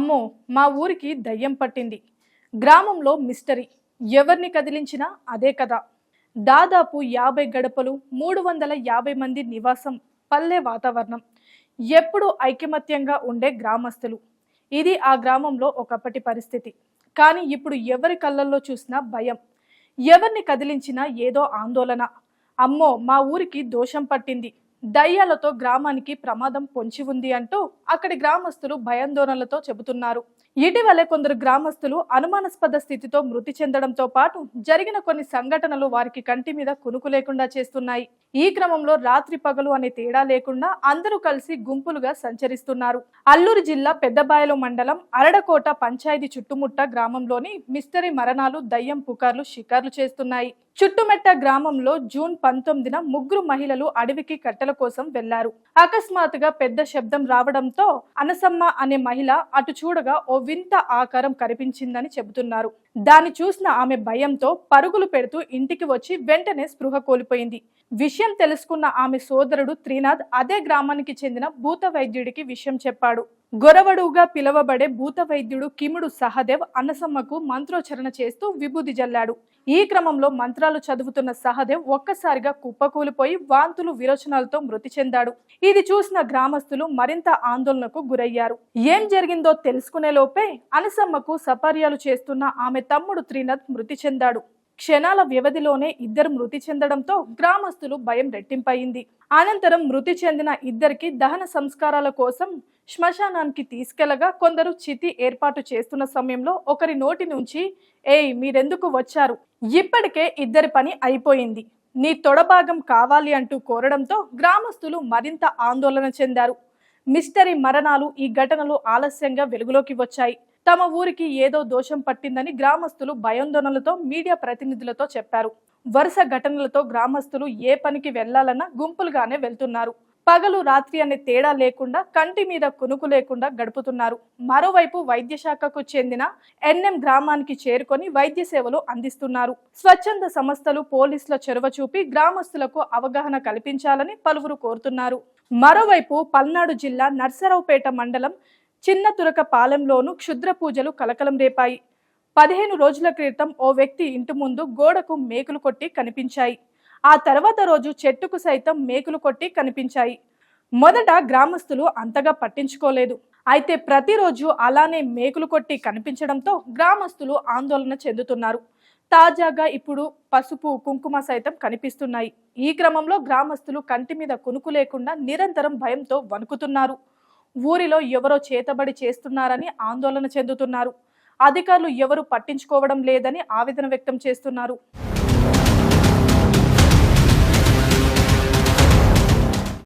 అమ్మో మా ఊరికి దయ్యం పట్టింది. గ్రామంలో మిస్టరీ. ఎవరిని కదిలించినా అదే కథ. దాదాపు 50 గడపలు, 350 మంది నివాసం, పల్లె వాతావరణం. ఎప్పుడు ఐకమత్యంగా ఉండే గ్రామస్తులు. ఇది ఆ గ్రామంలో ఒకప్పటి పరిస్థితి. కానీ ఇప్పుడు ఎవరి కళ్ళల్లో చూసినా భయం. ఎవరిని కదిలించినా ఏదో ఆందోళన. అమ్మో మా ఊరికి దోషం పట్టింది, దయ్యాలతో గ్రామానికి ప్రమాదం పొంచి ఉంది అంటూ అక్కడి గ్రామస్తులు భయాందోళనలతో చెబుతున్నారు. ఇటీవలే కొందరు గ్రామస్తులు అనుమానాస్పద స్థితితో మృతి చెందడంతో పాటు జరిగిన కొన్ని సంఘటనలు వారికి కంటి మీద కునుకు లేకుండా చేస్తున్నాయి. ఈ క్రమంలో రాత్రి పగలు అనే తేడా లేకుండా అందరూ కలిసి గుంపులుగా సంచరిస్తున్నారు. అల్లూరు జిల్లా పెద్దబాయలు మండలం అరడకోట పంచాయతీ చుట్టుముట్ట గ్రామంలోని మిస్టరీ మరణాలు, దయ్యం పుకార్లు షికార్లు చేస్తున్నాయి. చుట్టుమెట్ట గ్రామంలో జూన్ 19న ముగ్గురు మహిళలు అడవికి కట్టెల కోసం వెళ్లారు. అకస్మాత్తుగా పెద్ద శబ్దం రావడంతో అనసమ్మ అనే మహిళ అటు చూడగా ఓ వింత ఆకారం కనిపించిందని చెబుతున్నారు. దాన్ని చూసిన ఆమె భయంతో పరుగులు పెడుతూ ఇంటికి వచ్చి వెంటనే స్పృహ కోల్పోయింది. విషయం తెలుసుకున్న ఆమె సోదరుడు త్రినాథ్ అదే గ్రామానికి చెందిన భూత వైద్యుడికి విషయం చెప్పాడు. గొరవడుగా పిలువబడే భూత వైద్యుడు కిముడు సహదేవ్ అనసమ్మకు మంత్రోచ్చరణ చేస్తూ విభూది జల్లాడు. ఈ క్రమంలో మంత్రాలు చదువుతున్న సహదేవ్ ఒక్కసారిగా కుప్పకూలిపోయి వాంతులు, విరోచనాలతో మృతి చెందాడు. ఇది చూసిన గ్రామస్తులు మరింత ఆందోళనకు గురయ్యారు. ఏం జరిగిందో తెలుసుకునే లోపే అనసమ్మకు సపర్యాలు చేస్తున్న ఆమె తమ్ముడు త్రినాథ్ మృతి చెందాడు. క్షణాల వ్యవధిలోనే ఇద్దరు మృతి చెందడంతో గ్రామస్తులు భయం రెట్టింపయింది. అనంతరం మృతి చెందిన ఇద్దరికి దహన సంస్కారాల కోసం శ్మశానానికి తీసుకెళ్లగా కొందరు చితి ఏర్పాటు చేస్తున్న సమయంలో ఒకరి నోటి నుంచి మీరెందుకు వచ్చారు, ఇప్పటికే ఇద్దరి పని అయిపోయింది, నీ తొడభాగం కావాలి అంటూ కోరడంతో గ్రామస్తులు మరింత ఆందోళన చెందారు. మిస్టరీ మరణాలు, ఈ ఘటనలు ఆలస్యంగా వెలుగులోకి వచ్చాయి. తమ ఊరికి ఏదో దోషం పట్టిందని గ్రామస్తులు భయాందోళనలతో మీడియా ప్రతినిధులతో చెప్పారు. వరుస ఘటనలతో గ్రామస్తులు ఏ పనికి వెళ్లాలన్నా గుంపులుగానే వెళ్తున్నారు. పగలు రాత్రి అనే తేడా లేకుండా కంటి మీద కునుకు లేకుండా గడుపుతున్నారు. మరోవైపు వైద్య శాఖకు చెందిన ఎన్ఎం గ్రామానికి చేరుకొని వైద్య సేవలు అందిస్తున్నారు. స్వచ్ఛంద సంస్థలు, పోలీసుల చొరవ చూపి గ్రామస్తులకు అవగాహన కల్పించాలని పలువురు కోరుతున్నారు. మరోవైపు పల్నాడు జిల్లా నర్సరావుపేట మండలం చిన్న తురక పాలెంలోనూ క్షుద్ర పూజలు కలకలం రేపాయి. 15 రోజుల క్రితం ఓ వ్యక్తి ఇంటి ముందు గోడకు మేకులు కొట్టి కనిపించాయి. ఆ తర్వాత రోజు చెట్టుకు సైతం మేకులు కొట్టి కనిపించాయి. మొదట గ్రామస్తులు అంతగా పట్టించుకోలేదు. అయితే ప్రతిరోజు అలానే మేకులు కొట్టి కనిపించడంతో గ్రామస్తులు ఆందోళన చెందుతున్నారు. తాజాగా ఇప్పుడు పసుపు, కుంకుమ సైతం కనిపిస్తున్నాయి. ఈ క్రమంలో గ్రామస్తులు కంటి మీద కునుకు లేకుండా నిరంతరం భయంతో వణుకుతున్నారు. ఊరిలో ఎవరో చేతబడి చేస్తున్నారని ఆందోళన చెందుతున్నారు. అధికారులు ఎవరు పట్టించుకోవడం లేదని ఆవేదన వ్యక్తం చేస్తున్నారు.